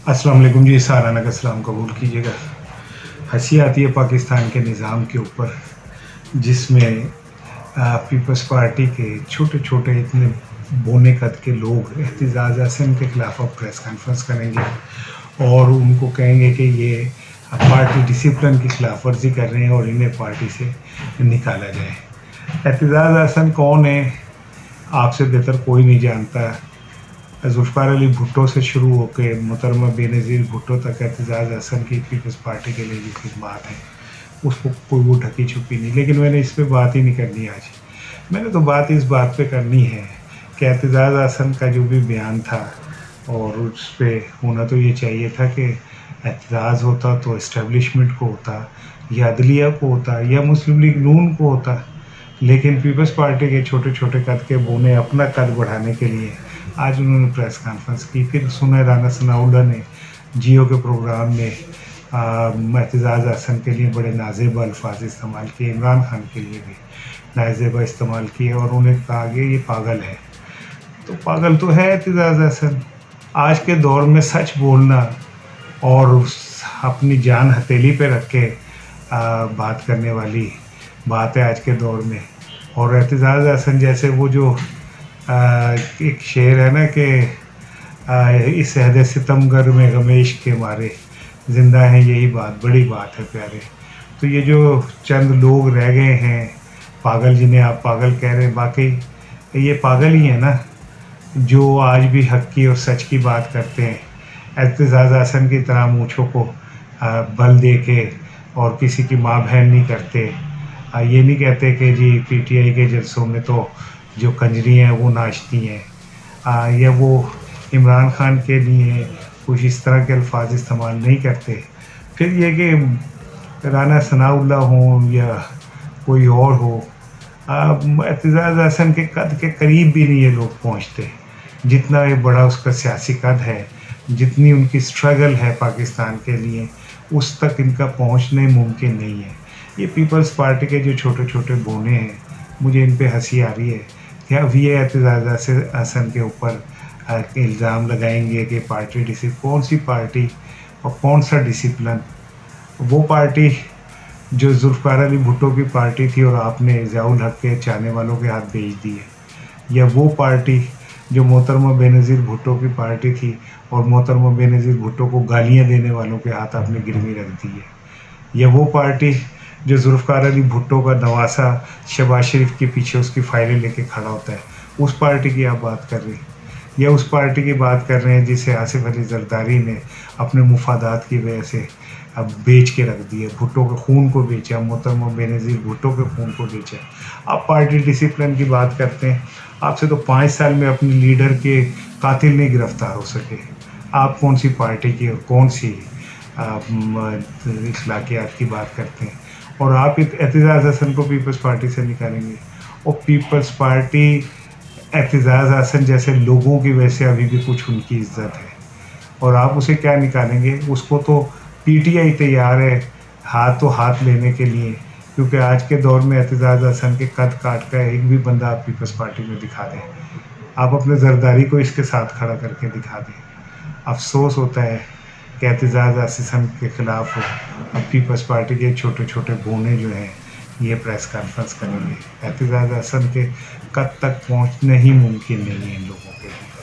अस्सलाम वालेकुम जी, साराना का सलाम कबूल कीजिएगा। हंसी आती है पाकिस्तान के निज़ाम के ऊपर, जिसमें पीपल्स पार्टी के छोटे छोटे इतने बोने कद के लोग एहतजाज हसन के ख़िलाफ़ अब प्रेस कॉन्फ्रेंस करेंगे और उनको कहेंगे कि ये पार्टी डिसिप्लिन की खिलाफ वर्जी कर रहे हैं और इन्हें पार्टी से निकाला जाए। एहतजाज हसन कौन है, आपसे बेहतर कोई नहीं जानता। जुल्फ़िकार अली भुट्टो से शुरू होकर मोहतरमा बेनज़ीर भुट्टो तक एहतजाज हसन की पीपल्स पार्टी के लिए जो खिदमात हैं उसको कोई वो ढकी छुपी नहीं। लेकिन मैंने इस पे बात ही नहीं करनी आज। मैंने तो बात इस बात पे करनी है कि एहतजाज हसन का जो भी बयान था और उस पर होना तो ये चाहिए था कि एहतजाज होता तो इस्टेब्लिशमेंट को होता या अदलिया को होता या मुस्लिम लीग नून को होता। लेकिन पीपल्स पार्टी के छोटे छोटे कद के बोने अपना कद बढ़ाने के लिए आज उन्होंने प्रेस कॉन्फ्रेंस की। फिर सुना राना सनाउल्लाह ने जियो के प्रोग्राम में एहतजाज हसन के लिए बड़े नाजेबा अल्फाज इस्तेमाल किए, इमरान खान के लिए भी नाजेबा इस्तेमाल किए और उन्हें कहा कि ये पागल है। तो पागल तो है एहतजाज हसन। आज के दौर में सच बोलना और अपनी जान हथेली पे रख के बात करने वाली बात है आज के दौर में। और एहतजाज हसन जैसे वो जो एक शेर है ना कि इस अहद सितमगर में गमेश के मारे ज़िंदा हैं, यही बात बड़ी बात है प्यारे। तो ये जो चंद लोग रह गए हैं पागल, जिन्हें आप पागल कह रहे हैं, वाकई ये पागल ही है ना जो आज भी हक की और सच की बात करते हैं। एहतजाज हसन की तरह मूँछों को बल दे के और किसी की माँ बहन नहीं करते। ये नहीं कहते कि जी पीटीआई के जलसों में तो जो कंजरी हैं वो नाचती हैं, या वो इमरान खान के लिए कुछ इस तरह के अल्फाज इस्तेमाल नहीं करते। फिर ये कि राना सनाउल्लाह हो या कोई और हो, एहतजाज हसन के कद के करीब भी नहीं ये लोग पहुँचते। जितना ये बड़ा उसका सियासी कद है, जितनी उनकी स्ट्रगल है पाकिस्तान के लिए, उस तक इनका पहुँचना मुमकिन नहीं है। ये पीपल्स पार्टी के जो छोटे छोटे बोने हैं, मुझे इन पे हंसी आ रही है कि अब ये एहतजाज हसन के ऊपर इल्ज़ाम लगाएंगे कि पार्टी कौन सी पार्टी और कौन सा डिसिप्लिन। वो पार्टी जो जुल्फ़िकार अली भुट्टो की पार्टी थी और आपने ज़ियाउल हक के चाहने वालों के हाथ भेज दी है, या वो पार्टी जो मोहतरमा बेनज़ीर भुट्टो की पार्टी थी और मोहतरमा बेनज़ीर भुट्टो को गालियाँ देने वालों के हाथ आपने गिरवी रख दी है, या वो पार्टी जो जुल्फ़िकार अली भुट्टो का नवासा शहबाज शरीफ के पीछे उसकी फाइलें लेके खड़ा होता है, उस पार्टी की आप बात कर रहे हैं, या उस पार्टी की बात कर रहे हैं जिसे आसिफ अली जरदारी ने अपने मुफादात की वजह से अब बेच के रख दिया, भुट्टो के खून को बेचा, मोहतरमा बेनज़ीर भुट्टो के खून को बेचा। आप पार्टी डिसिप्लिन की बात करते हैं, आपसे तो 5 साल में अपने लीडर के कातिल नहीं गिरफ्तार हो सके। आप कौन सी पार्टी की और कौन सी इखलाकियात की बात करते हैं, और आप एहतजाज हसन को पीपल्स पार्टी से निकालेंगे। और पीपल्स पार्टी एहतजाज हसन जैसे लोगों की वजह से अभी भी कुछ उनकी इज्जत है, और आप उसे क्या निकालेंगे। उसको तो पीटीआई तैयार है हाथ लेने के लिए, क्योंकि आज के दौर में एहतजाज हसन के कद काट का एक भी बंदा आप पीपल्स पार्टी में दिखा दें, आप अपने जरदारी को इसके साथ खड़ा करके दिखा दें। अफसोस होता है कि एहतजाज हसन के ख़िलाफ़ अब पीपल्स पार्टी के छोटे छोटे बोने जो हैं ये प्रेस कॉन्फ्रेंस करेंगे। एहतजाज हसन के कद तक पहुंचना ही मुमकिन नहीं है इन लोगों के लिए।